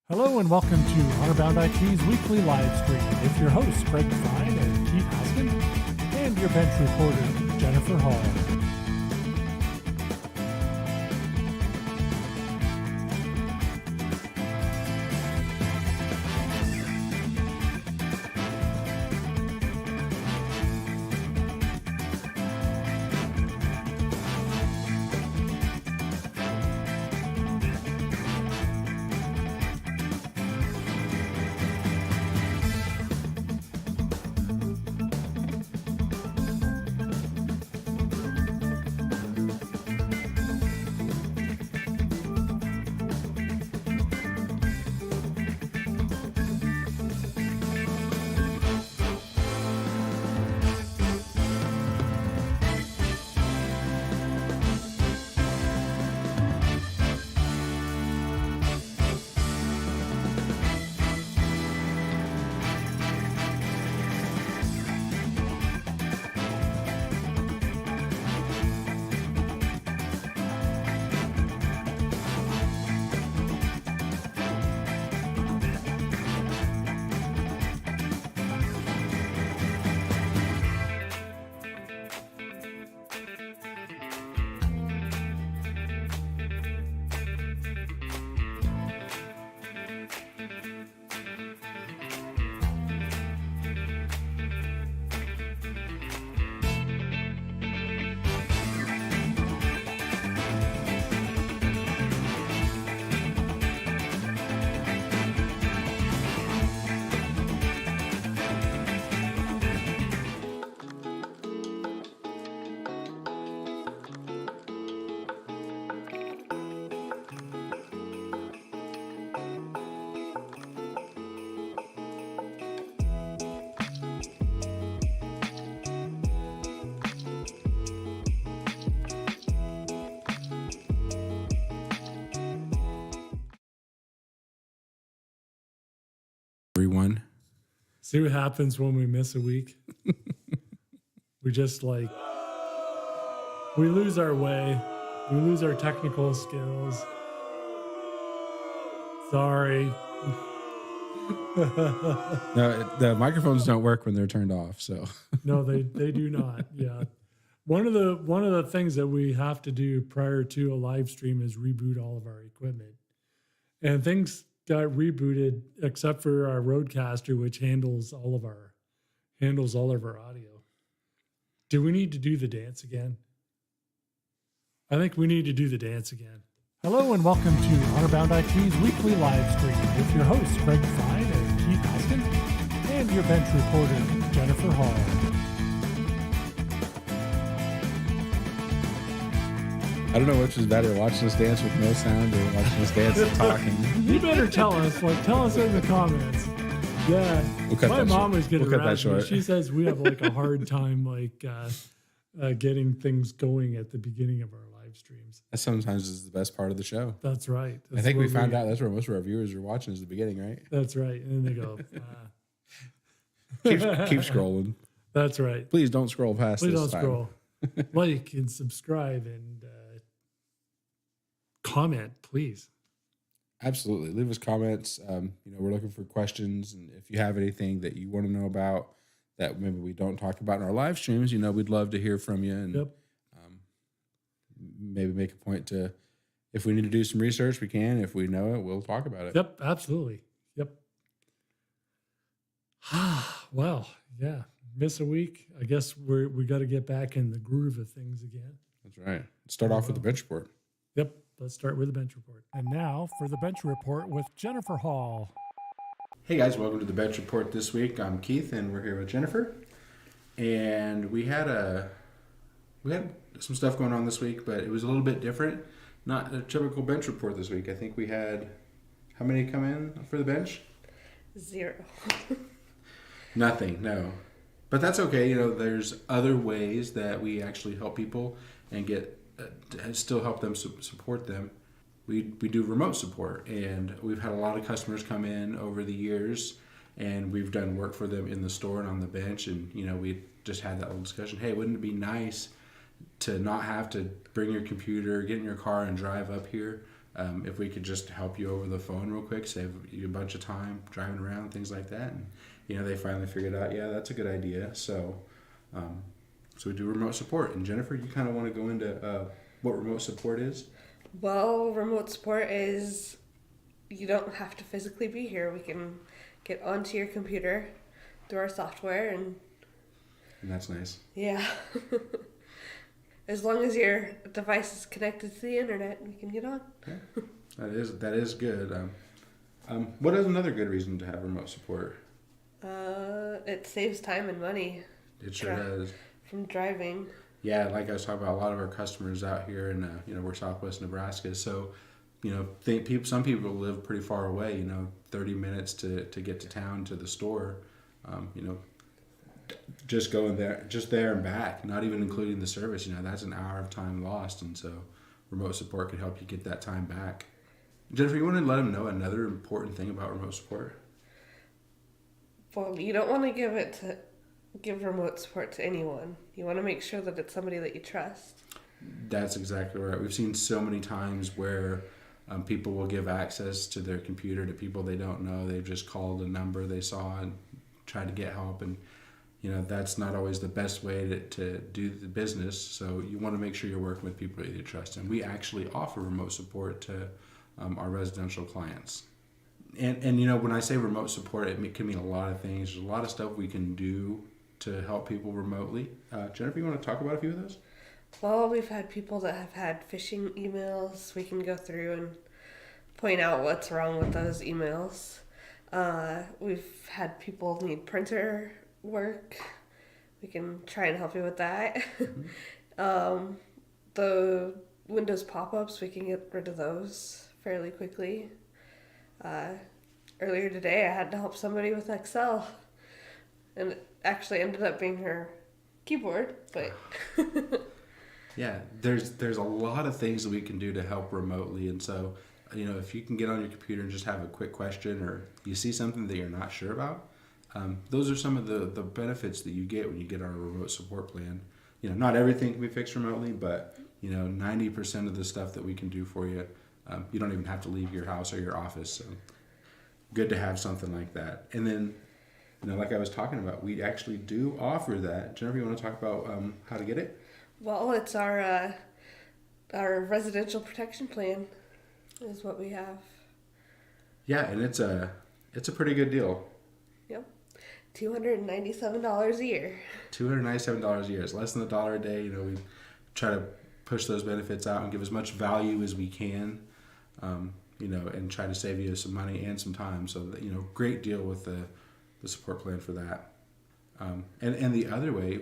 Hello and welcome to Honorbound IT's weekly live stream with your hosts Greg Fine and Keith Hoskin and your bench reporter Jennifer Hall. Everyone. See what happens when we miss a week? We just we lose our way. We lose our technical skills. Sorry. No, the microphones don't work when they're turned off. So No, they do not. Yeah. One of the things that we have to do prior to a live stream is reboot all of our equipment. And things got rebooted except for our Rodecaster, which handles all of our audio. Do we need to do the dance again? I think we need to do the dance again. Hello and welcome to Honorbound IT's weekly live stream with your hosts Greg Fine and Keith Hoskin and your bench reporter Jennifer Hall. I don't know which is better, watching us dance with no sound or watching us dance and talking. You better tell us in the comments. Yeah, my mom was getting around to me. She says we have a hard time getting things going at the beginning of our live streams. That sometimes is the best part of the show. That's right. I think we found out that's where most of our viewers are watching is the beginning, right? That's right. And then they go, keep scrolling. That's right. Please don't scroll past Please this don't scroll. Like and subscribe and comment, please. Absolutely. Leave us comments. We're looking for questions. And if you have anything that you want to know about that maybe we don't talk about in our live streams, we'd love to hear from you. And maybe make a point to, if we need to do some research, we can. If we know it, we'll talk about it. Yep, absolutely. Yep. Well, yeah. Miss a week. I guess we got to get back in the groove of things again. That's right. Let's start off with the bench report. Yep. Let's start with the bench report. And now for the bench report with Jennifer Hall. Hey guys, welcome to the bench report this week. I'm Keith and we're here with Jennifer. And we had some stuff going on this week, but it was a little bit different. Not a typical bench report this week. I think we had, how many come in for the bench? 0. Nothing, no. But that's okay. There's other ways that we actually help people and still help them support them. We do remote support, and we've had a lot of customers come in over the years, and we've done work for them in the store and on the bench, and we just had that little discussion. Hey, wouldn't it be nice to not have to bring your computer, get in your car, and drive up here? if we could just help you over the phone real quick, save you a bunch of time driving around, things like that. And, they finally figured out, yeah, that's a good idea. So we do remote support. And Jennifer, you kind of want to go into what remote support is? Well, remote support is you don't have to physically be here. We can get onto your computer through our software and that's nice. yeah. As long as your device is connected to the internet, we can get on. Yeah, that is good. What is another good reason to have remote support? It saves time and money It sure does. from driving. Yeah, like I was talking about, a lot of our customers out here in we're Southwest Nebraska, so some people live pretty far away. 30 minutes to get to town to the store. Just going there and back, not even including the service. That's an hour of time lost, and so remote support could help you get that time back. Jennifer, you want to let them know another important thing about remote support? Well, you don't want to give remote support to anyone. You want to make sure that it's somebody that you trust. That's exactly right. We've seen so many times where people will give access to their computer to people they don't know. They've just called a number they saw and tried to get help, and that's not always the best way to do the business. So you want to make sure you're working with people that you trust. And we actually offer remote support to our residential clients. And when I say remote support, it can mean a lot of things. There's a lot of stuff we can do to help people remotely. Jennifer, you want to talk about a few of those? Well, we've had people that have had phishing emails. We can go through and point out what's wrong with those emails. We've had people need printer work. We can try and help you with that. Mm-hmm. The Windows pop-ups, we can get rid of those fairly quickly. Earlier today, I had to help somebody with Excel, and it actually ended up being her keyboard, but Yeah, there's a lot of things that we can do to help remotely, and so if you can get on your computer and just have a quick question, or you see something that you're not sure about, those are some of the benefits that you get when you get our remote support plan. Not everything can be fixed remotely, but 90% of the stuff that we can do for you, you don't even have to leave your house or your office. So good to have something like that. And then, like I was talking about, we actually do offer that. Jennifer, you want to talk about how to get it? well, it's our residential protection plan is what we have. Yeah, and it's a pretty good deal. Yep, $297 a year. $297 a year. It's less than $1 a day. We try to push those benefits out and give as much value as we can, and try to save you some money and some time. So that, great deal with the support plan for that. And the other way,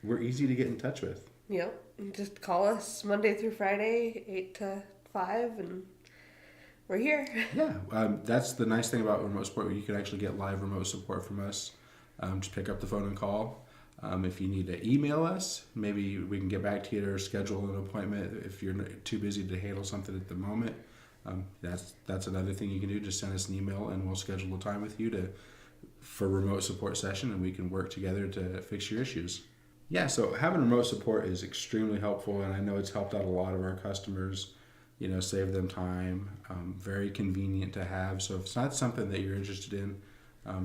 we're easy to get in touch with. Yep, and just call us Monday through Friday, 8 to 5, and we're here. Yeah, that's the nice thing about remote support. You can actually get live remote support from us. Just pick up the phone and call. If you need to email us, maybe we can get back to you or schedule an appointment if you're too busy to handle something at the moment. That's another thing you can do. Just send us an email and we'll schedule a time with you for a remote support session, and we can work together to fix your issues. Yeah, so having remote support is extremely helpful, and I know it's helped out a lot of our customers, save them time, very convenient to have. So if it's not something that you're interested in,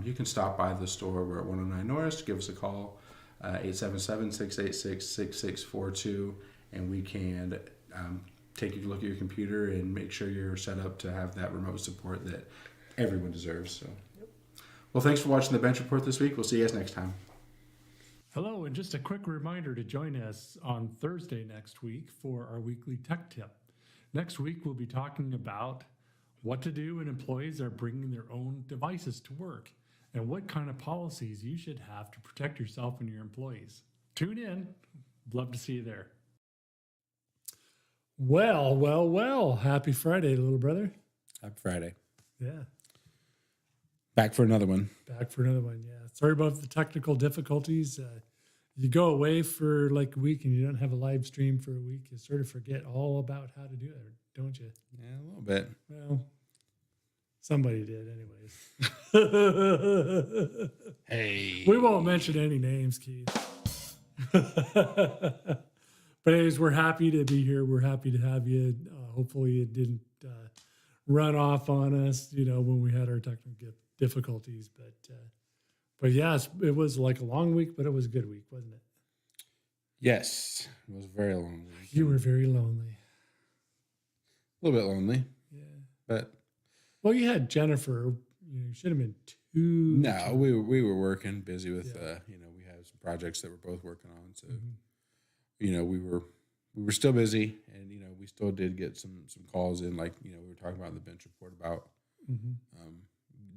you can stop by the store. We're at 109 Norris. Give us a call, 877-686-6642, and we can take a look at your computer and make sure you're set up to have that remote support that everyone deserves. So, well, thanks for watching the Bench Report this week. We'll see you guys next time. Hello, and just a quick reminder to join us on Thursday next week for our weekly tech tip. Next week, we'll be talking about what to do when employees are bringing their own devices to work and what kind of policies you should have to protect yourself and your employees. Tune in. Love to see you there. Well. Happy Friday, little brother. Happy Friday. Yeah. Back for another one. Back for another one, yeah. Sorry about the technical difficulties. You go away for like a week and you don't have a live stream for a week, you sort of forget all about how to do it, don't you? Yeah, a little bit. Well, somebody did anyways. Hey. We won't mention any names, Keith. But anyways, we're happy to be here. We're happy to have you. Hopefully it didn't run off on us, when we had our technical difficulties. But yes, it was like a long week, but it was a good week, wasn't it? Yes, it was a very long week. You were very lonely. A little bit lonely, Yeah. but Well, you had Jennifer. You should have been too. no, we were working, busy with Yeah. we had some projects that we're both working on, so Mhm. we were still busy, and we still did get some calls in, like we were talking about in the bench report about Mhm.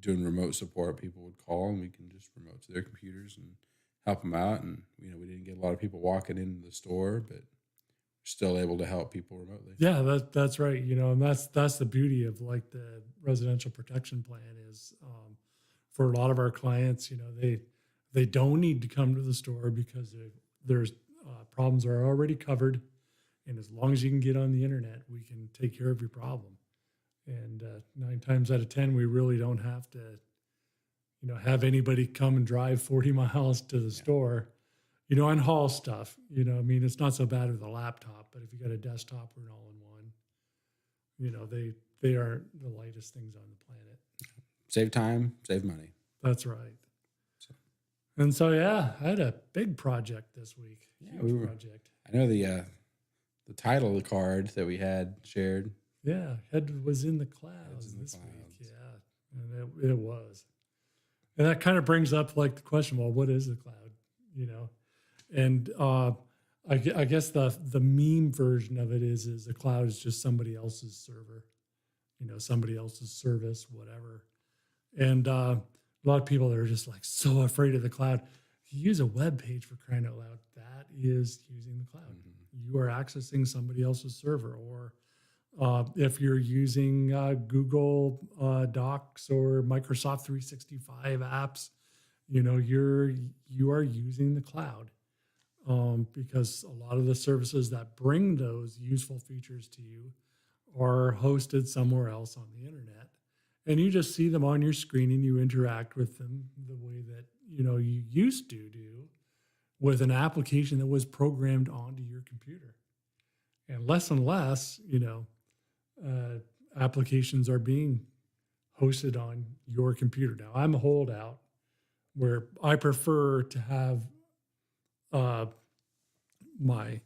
doing remote support. People would call, and we can just remote to their computers and help them out. And we didn't get a lot of people walking into the store, but we're still able to help people remotely. Yeah, that's right. And that's the beauty of like the residential protection plan is for a lot of our clients. They don't need to come to the store because there's problems are already covered, and as long as you can get on the internet, we can take care of your problem. And 9 times out of 10, we really don't have to, have anybody come and drive 40 miles to the store, and haul stuff. It's not so bad with a laptop, but if you got a desktop or an all-in-one, they aren't the lightest things on the planet. Save time, save money. That's right. So. And so, yeah, I had a big project this week. Yeah, Huge project. I know the title card that we had shared. Yeah, head was in the clouds in the this clouds. week. Yeah, and it was. And that kind of brings up like the question, well, what is the cloud? And I guess the meme version of it is the cloud is just somebody else's server, somebody else's service, whatever. And a lot of people are just like so afraid of the cloud. If you use a web page, for crying out loud, that is using the cloud. Mm-hmm. You are accessing somebody else's server, or if you're using Google Docs or Microsoft 365 apps, you are using the cloud because a lot of the services that bring those useful features to you are hosted somewhere else on the internet, and you just see them on your screen and you interact with them the way that you used to do with an application that was programmed onto your computer. And less, applications are being hosted on your computer. Now, I'm a holdout where I prefer to have my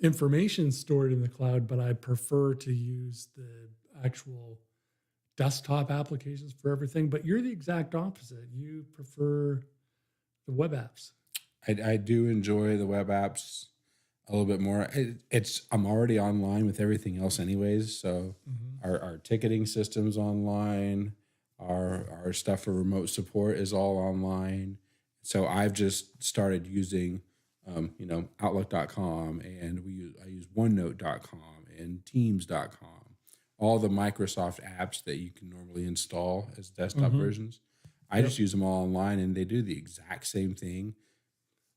information stored in the cloud, but I prefer to use the actual desktop applications for everything. But you're the exact opposite. You prefer the web apps. I do enjoy the web apps a little bit more. I'm already online with everything else anyways. So our ticketing system's online, our stuff for remote support is all online. So I've just started using, Outlook.com, and I use OneNote.com and Teams.com, all the Microsoft apps that you can normally install as desktop versions. I just use them all online, and they do the exact same thing.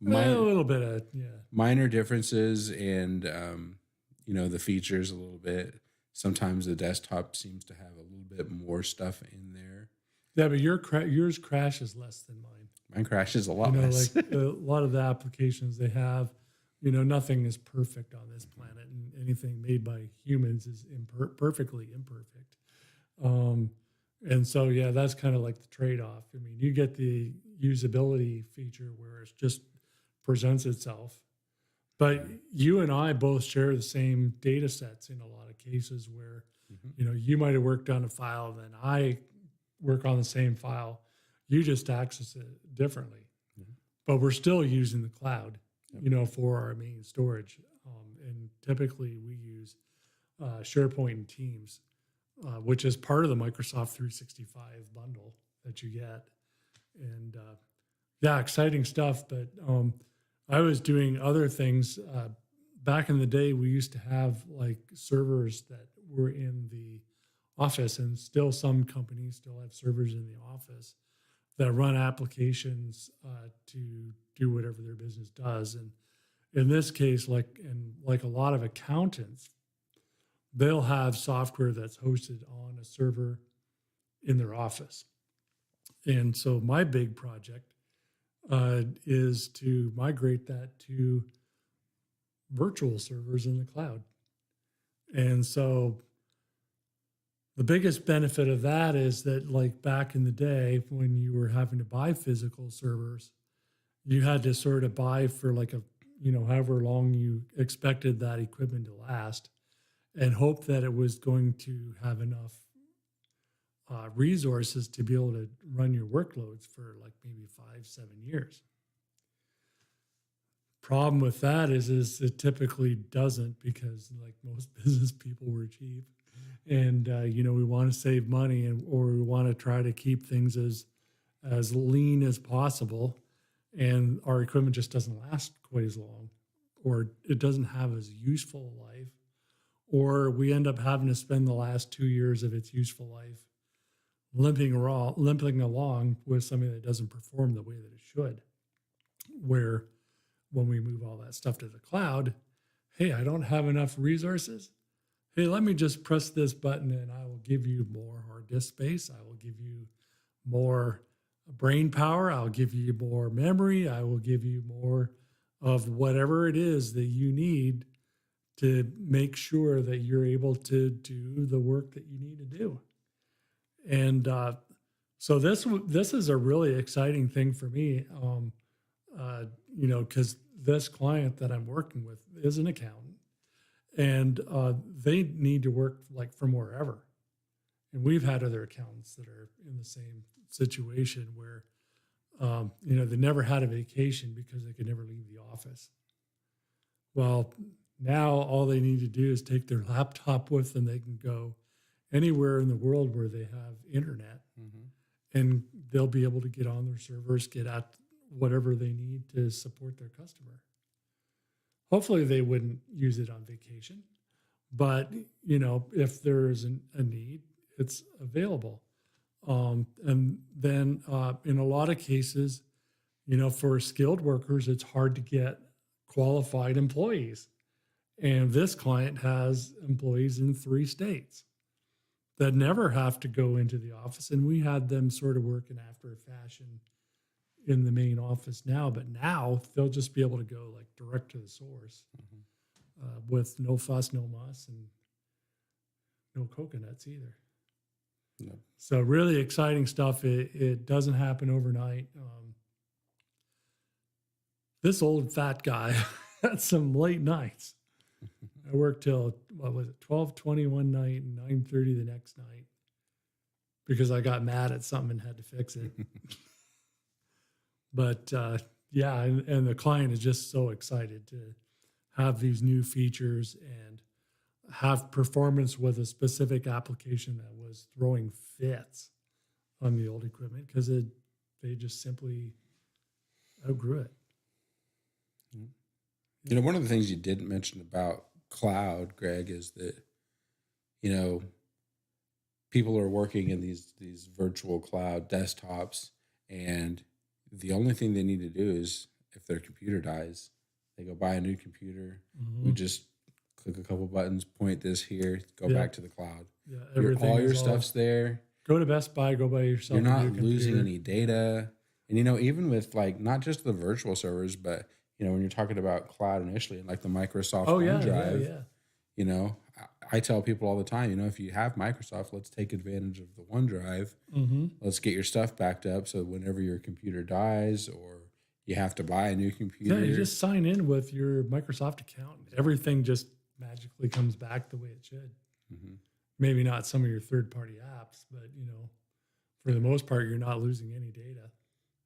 A little bit of, minor differences, and the features a little bit. Sometimes the desktop seems to have a little bit more stuff in there. Yeah, but yours crashes less than mine. Mine crashes a lot less. Like a lot of the applications they have, nothing is perfect on this planet, and anything made by humans is perfectly imperfect. And so, yeah, that's kind of like the trade-off. You get the usability feature where it just presents itself, but you and I both share the same data sets in a lot of cases where, you might have worked on a file, then I work on the same file. You just access it differently, but we're still using the cloud, for our main storage. And typically we use SharePoint and Teams, which is part of the Microsoft 365 bundle that you get. And exciting stuff. But I was doing other things. Back in the day, we used to have like servers that were in the office, and still some companies still have servers in the office that run applications to do whatever their business does. And in this case, like a lot of accountants, they'll have software that's hosted on a server in their office. And so my big project is to migrate that to virtual servers in the cloud. And so The biggest benefit of that is that, like back in the day when you were having to buy physical servers, you had to sort of buy for like a, however long you expected that equipment to last and hope that it was going to have enough resources to be able to run your workloads for like maybe 5-7 years. Problem with that is it typically doesn't, because like most business people were cheap, and we want to save money, or we want to try to keep things as lean as possible, and our equipment just doesn't last quite as long, or it doesn't have as useful a life, or we end up having to spend the last 2 years of its useful life limping along with something that doesn't perform the way that it should. Where when we move all that stuff to the cloud, hey, I don't have enough resources. Hey, let me just press this button and I will give you more hard disk space. I will give you more brain power. I'll give you more memory. I will give you more of whatever it is that you need to make sure that you're able to do the work that you need to do. And so this is a really exciting thing for me, because this client that I'm working with is an accountant, and they need to work like from wherever. And we've had other accountants that are in the same situation where, they never had a vacation because they could never leave the office. Well, now all they need to do is take their laptop with them. They can go anywhere in the world where they have internet, and they'll be able to get on their servers, get at whatever they need to support their customer. Hopefully they wouldn't use it on vacation, but if there's a need, it's available. And then in a lot of cases, for skilled workers, it's hard to get qualified employees. And this client has employees in 3 states that never have to go into the office. And we had them sort of working after a fashion in the main office now, but now they'll just be able to go like direct to the source with no fuss, no muss, and no coconuts either. No. So really exciting stuff. It doesn't happen overnight. This old fat guy had some late nights. I worked till, 12:20 one night and 9:30 the next night because I got mad at something and had to fix it. But and the client is just so excited to have these new features and have performance with a specific application that was throwing fits on the old equipment because they just simply outgrew it. One of the things you didn't mention about cloud, Greg, is that, people are working in these virtual cloud desktops, and the only thing they need to do is if their computer dies, they go buy a new computer. We just click a couple buttons, point this here, go back to the cloud. Yeah, All your stuff's there. Go to Best Buy, go buy yourself. You're not a new losing computer. any data. And, even with like not just the virtual servers, but, when you're talking about cloud initially, like the Microsoft OneDrive, I tell people all the time, if you have Microsoft, let's take advantage of the OneDrive. Let's get your stuff backed up so whenever your computer dies or you have to buy a new computer. Yeah, you just sign in with your Microsoft account. Everything just magically comes back the way it should. Maybe not some of your third-party apps, but, for the most part, you're not losing any data.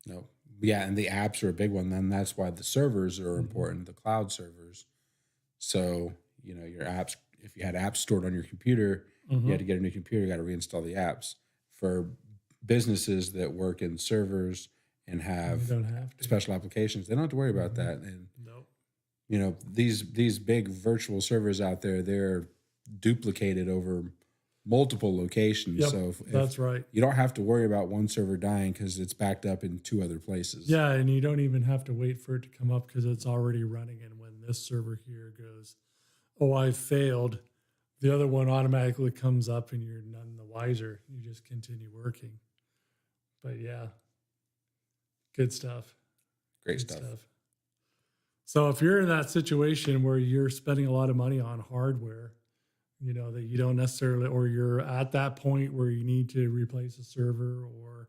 No. Yeah, and the apps are a big one. Then that's why the servers are important, the cloud servers. So, your apps, if you had apps stored on your computer, you had to get a new computer, you got to reinstall the apps. For businesses that work in servers and You have don't have to. special applications, they don't have to worry about that. And, Nope. these big virtual servers out there, they're duplicated over multiple locations. Yep, So that's right. you don't have to worry about one server dying because it's backed up in 2 other places. Yeah, and you don't even have to wait for it to come up because it's already running. And when this server here goes, oh, I failed, the other one automatically comes up and you're none the wiser. You just continue working. But yeah, good stuff. Great Good stuff. So if you're in that situation where you're spending a lot of money on hardware, you know, that you don't necessarily, or you're at that point where you need to replace a server or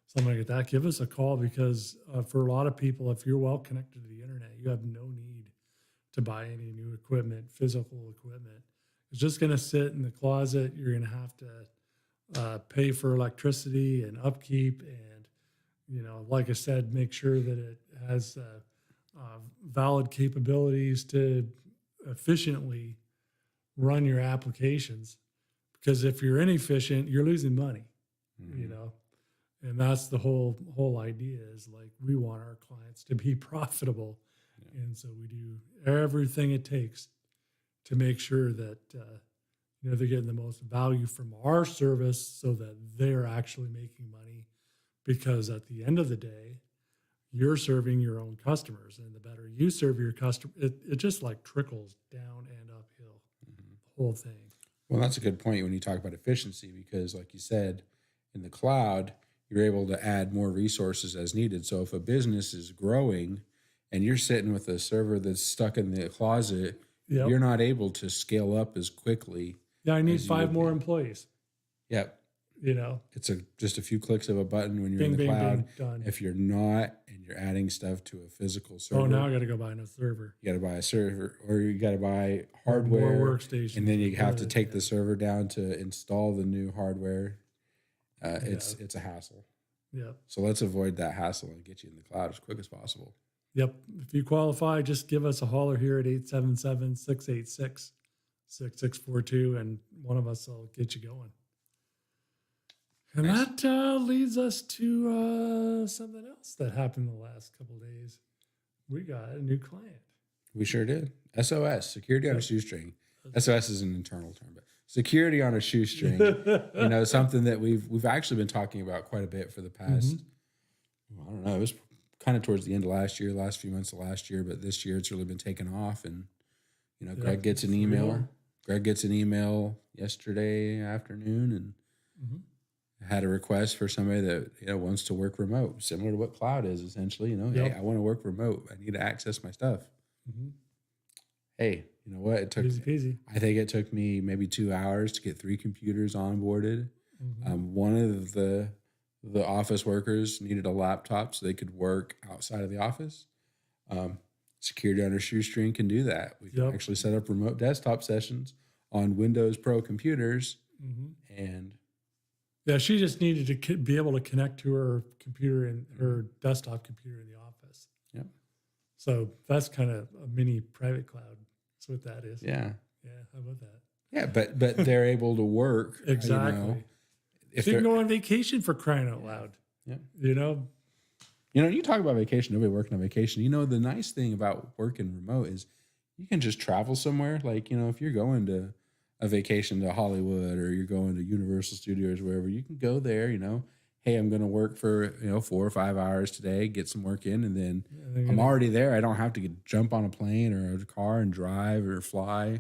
something like that, give us a call, because for a lot of people, if you're well connected to the internet, you have no need to buy any new equipment, physical equipment. It's just going to sit in the closet. You're going to have to pay for electricity and upkeep, and, you know, like I said, make sure that it has valid capabilities to efficiently run your applications. Because if you're inefficient, you're losing money, you know, and that's the whole idea, is like, we want our clients to be profitable. Yeah. And so we do everything it takes to make sure that, you know, they're getting the most value from our service so that they're actually making money. Because at the end of the day, you're serving your own customers, and the better you serve your customer, it just like trickles down and uphill, the whole thing. Well, that's a good point when you talk about efficiency, because like you said, in the cloud, you're able to add more resources as needed. So if a business is growing and you're sitting with a server that's stuck in the closet, Yep. you're not able to scale up as quickly. Yeah, I need 5 more employees. Yep. You know, It's just a few clicks of a button when you're bing, in the bing, cloud. bing, done. If you're not, and you're adding stuff to a physical server, Oh, now I got to go buy a server. you got to buy a server, or you got to buy hardware, More workstations. and then you have to take the server down to install the new hardware. Yeah. It's a hassle. Yep. So let's avoid that hassle and get you in the cloud as quick as possible. Yep. If you qualify, just give us a holler here at 877-686-6642, and one of us will get you going. And Nice. that leads us to something else that happened the last couple of days. We got a new client. We sure did. SOS, security on a shoestring. SOS is an internal term, but security on a shoestring. You know, something that we've actually been talking about quite a bit for the past. I don't know. It was kind of towards the end of last year, last few months of last year, but this year it's really been taken off. And you know, Greg gets an email. real. Greg gets an email yesterday afternoon, and had a request for somebody that, you know, wants to work remote, similar to what cloud is essentially. You know, Yep. hey, I want to work remote. I need to access my stuff. Hey, you know what? It took. Easy peasy. I think it took me maybe 2 hours to get 3 computers onboarded. One of the office workers needed a laptop so they could work outside of the office. Security on a shoestring can do that. We can Yep. actually set up remote desktop sessions on Windows Pro computers, and Yeah, she just needed to be able to connect to her computer and her desktop computer in the office. Yep. So that's kind of a mini private cloud. That's what that is. yeah, How about that? yeah. But they're able to work Exactly. You know, if So you they're, can go on vacation, for crying out loud. Yeah. You know, you talk about vacation, nobody working on vacation. You know, the nice thing about working remote is you can just travel somewhere. Like, you know, if you're going to a vacation to Hollywood or you're going to Universal Studios, wherever, you can go there, you know, hey, I'm going to work for, 4 or 5 hours today, get some work in, and then I'm already there. I don't have to jump on a plane or a car and drive or fly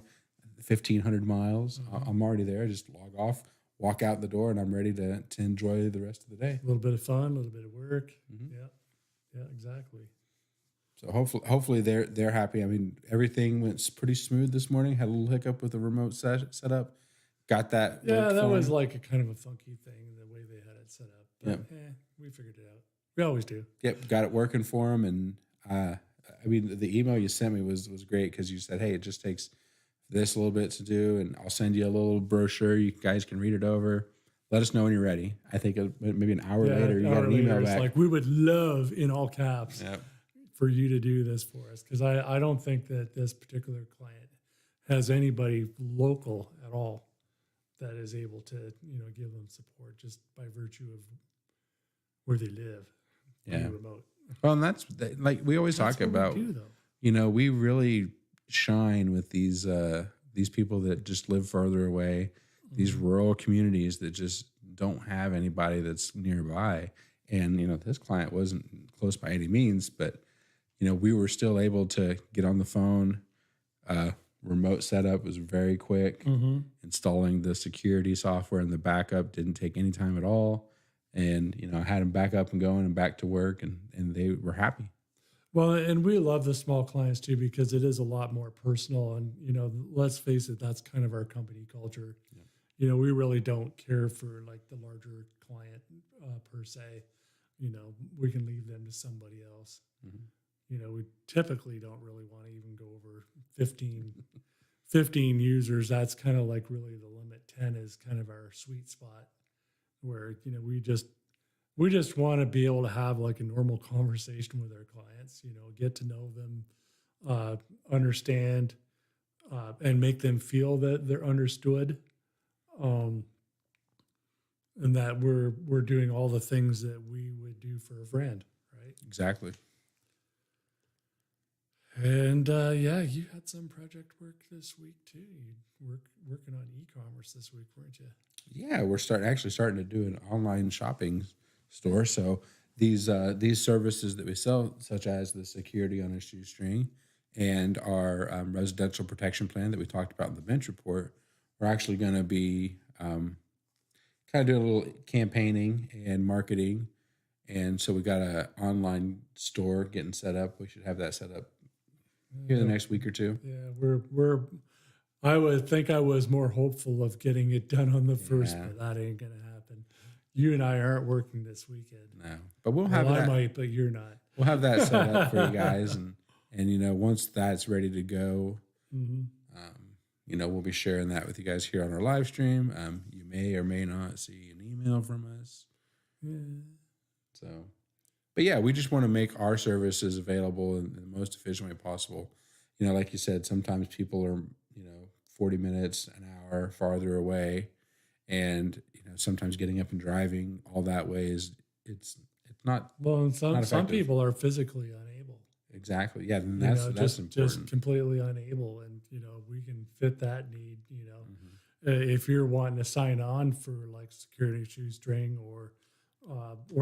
1,500 miles. I'm already there. I just log off, walk out the door, and I'm ready to enjoy the rest of the day. a little bit of fun, a little bit of work. Yeah, exactly. So hopefully they're happy. I mean, everything went pretty smooth this morning. Had a little hiccup with the remote setup. Got that. Yeah, worked that fine. was like a kind of a funky thing, the way they had it set up. But we figured it out. We always do. Yep, got it working for them. And I mean, the email you sent me was great, because you said, hey, it just takes this a little bit to do, and I'll send you a little brochure. You guys can read it over. Let us know when you're ready. I think maybe an hour later, you got an email it's back. like, we would love, in all caps, Yep. for you to do this for us, because I don't think that this particular client has anybody local at all that is able to give them support just by virtue of where they live. Yeah. Remote. Well, and that's like we always That's talk what we about. do, though. We really shine with these people that just live further away, these rural communities that just don't have anybody that's nearby. And this client wasn't close by any means, but we were still able to get on the phone. Remote setup was very quick. Installing the security software and the backup didn't take any time at all. And I had them back up and going and back to work, and they were happy. Well, and we love the small clients too because it is a lot more personal. And, you know, let's face it, that's kind of our company culture. Yeah. You know, we really don't care for like the larger client per se. You know, we can leave them to somebody else. Mhm. You know, we typically don't really want to even go over 15 users. That's kind of like really the limit. 10 is kind of our sweet spot where, you know, we just want to be able to have like a normal conversation with our clients, you know, get to know them, understand, and make them feel that they're understood. And that we're doing all the things that we would do for a friend, right? Exactly. And yeah, you had some project work this week too. You working on e-commerce this week, weren't you? Yeah, we're starting to do an online shopping store. So these services that we sell, such as the security on a shoestring and our residential protection plan that we talked about in the bench report, we're actually going to be kind of doing a little campaigning and marketing. And so we got an online store getting set up. We should have that set up here the next week or two. Yeah, I would think I was more hopeful of getting it done on the first, Yeah. but that ain't gonna happen. You and I aren't working this weekend. No, but we'll have Well, I that. might, but you're not. We'll have that set up for you guys, and you know, once that's ready to go, hmm you know, we'll be sharing that with you guys here on our live stream. You may or may not see an email from us. Yeah. So, but yeah, we just want to make our services available in the most efficient way possible. You know, like you said, sometimes people are, you know, 40 minutes, an hour farther away, and you know, sometimes getting up and driving all that way it's not Well, and Not some effective. people are physically unable. exactly. Yeah, then You that's know, that's just important. completely unable, and you know, we can fit that need. You know, Mhm. if you're wanting to sign on for like security shoestring or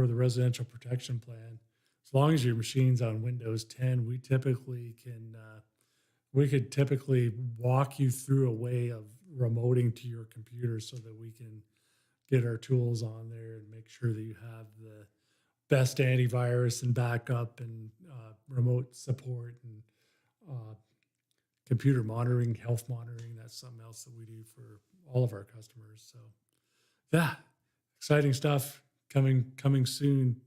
the residential protection plan, as long as your machine's on Windows 10, we could typically walk you through a way of remoting to your computer so that we can get our tools on there and make sure that you have the best antivirus and backup and remote support and computer monitoring, health monitoring. That's something else that we do for all of our customers. So yeah, exciting stuff coming soon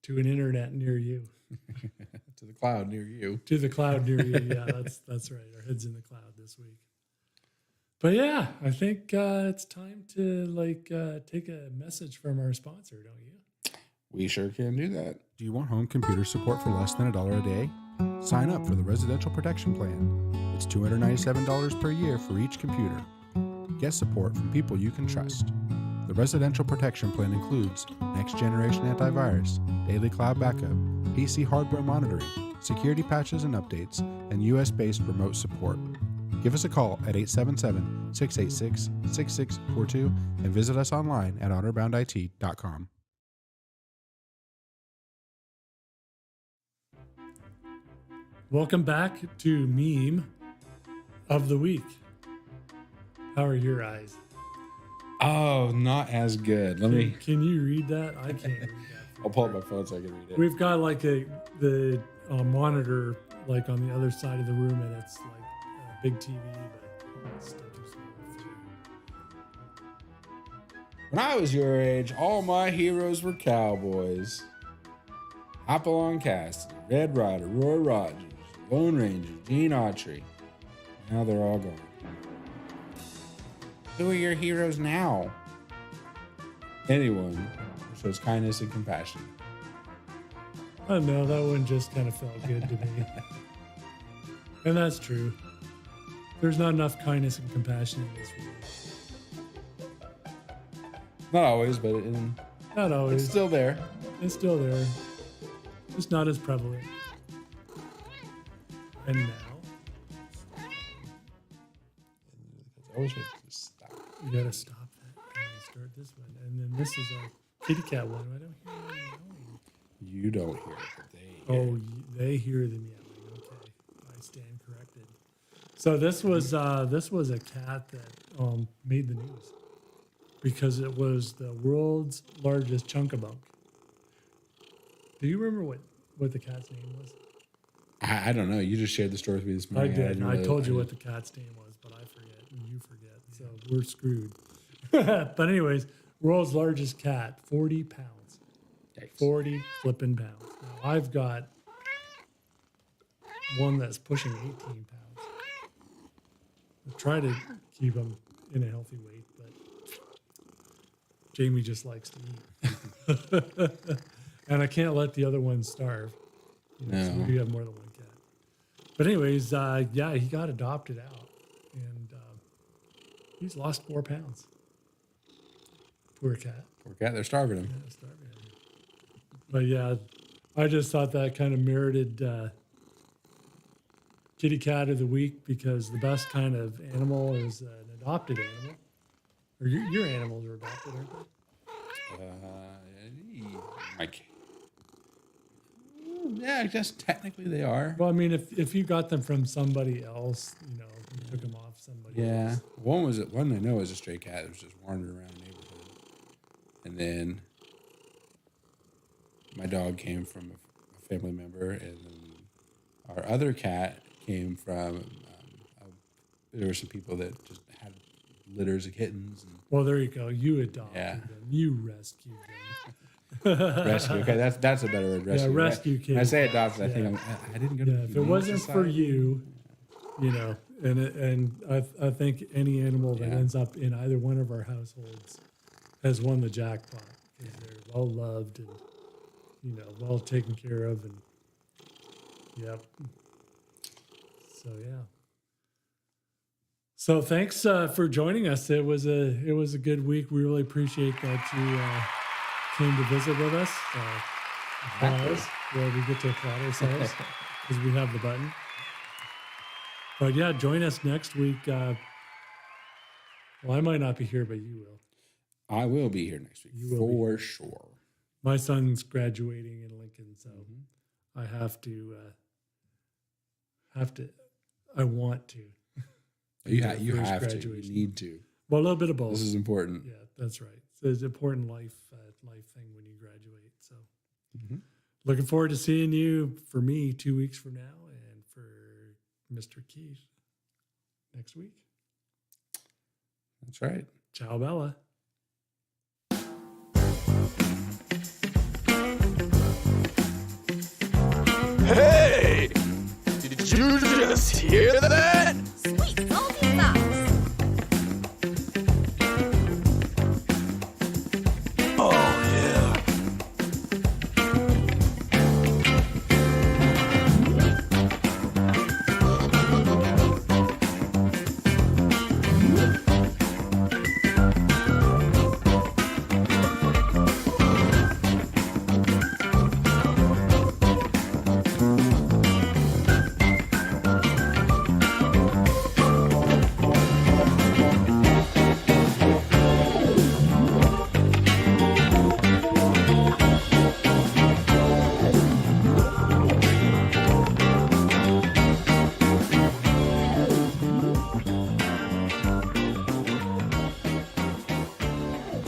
to an internet near you, To the cloud near you. to the cloud near you. Yeah, that's right. Our head's in the cloud this week. But yeah, I think it's time to take a message from our sponsor, don't you? We sure can do that. Do you want home computer support for less than $1 a day? Sign up for the Residential Protection Plan. It's $297 per year for each computer. Get support from people you can trust. The Residential Protection Plan includes next generation antivirus, daily cloud backup, PC hardware monitoring, security patches and updates, and US-based remote support. Give us a call at 877-686-6642 and visit us online at honorboundit.com. Welcome back to Meme of the Week. How are your eyes? Oh, not as good. Can you read that? I can't read that. I'll pull up my phone so I can read it. We've got like the monitor like on the other side of the room, and it's like a big TV, but it's still too small. When I was your age, all my heroes were cowboys. Hopalong Cassidy, Red Ryder, Roy Rogers, Lone Ranger, Gene Autry. Now they're all gone. Who are your heroes now? Anyone who shows kindness and compassion. I don't know, that one just kind of felt good to me. And that's true. There's not enough kindness and compassion in this world. Not always, but Not always. it's still there. It's still there. Just not as prevalent. And now, I wish I could just stop. you gotta stop that and start this one. And then this is a kitty cat one. I don't hear them yelling. You don't hear it, but they Oh, they hear them yelling. Okay, I stand corrected. So this was a cat that made the news because it was the world's largest chunkabunk. Do you remember what the cat's name was? I don't know. You just shared the story with me this morning. I did. didn't I really- told you what the cat's name was, but I forget, and you forget. So we're screwed. But anyways, world's largest cat, 40 pounds. Yikes. 40 flipping pounds. Now I've got one that's pushing 18 pounds. I try to keep him in a healthy weight, but Jamie just likes to eat. And I can't let the other one starve. You know, so No. we do have more than one cat. But anyways, yeah, he got adopted out, and he's lost 4 pounds. Poor cat. Poor cat. They're starving him. Yeah, starving him. But yeah, I just thought that kind of merited kitty cat of the week, because the best kind of animal is an adopted animal. Or your animals are adopted, aren't they? Mike. Yeah, I guess technically they are. Well, I mean, if you got them from somebody else, you know, you took them off somebody Yeah. else. One I know was a stray cat that was just wandering around the neighborhood. And then my dog came from a family member, and then our other cat came from there were some people that just had litters of kittens and Well, there you go. You adopted Yeah. them. You rescued them. rescue. Okay, that's a better word. Rescue. rescue When I kids. say adopted, I Yeah. think I didn't go to. Yeah, the if it Humane wasn't for Society. you, you know, and I think any animal that Yeah. ends up in either one of our households has won the jackpot, because they're well loved and, you know, well taken care of, and yep. So yeah. So thanks for joining us. It was a good week. We really appreciate that you came to visit with us. Pause, where we get to applaud ourselves because we have the button. But yeah, join us next week. Well, I might not be here, but you will. I will be here next week You will be for sure. My son's graduating in Lincoln, so I have to. I want to. You, Yeah, you first have to. graduation. You need to. Well, a little bit of both. This is important. Yeah, that's right. So it's an important life thing when you graduate. So looking forward to seeing you, for me, 2 weeks from now, and for Mr. Keith next week. That's right. Ciao, Bella. Hey! Did you just hear that?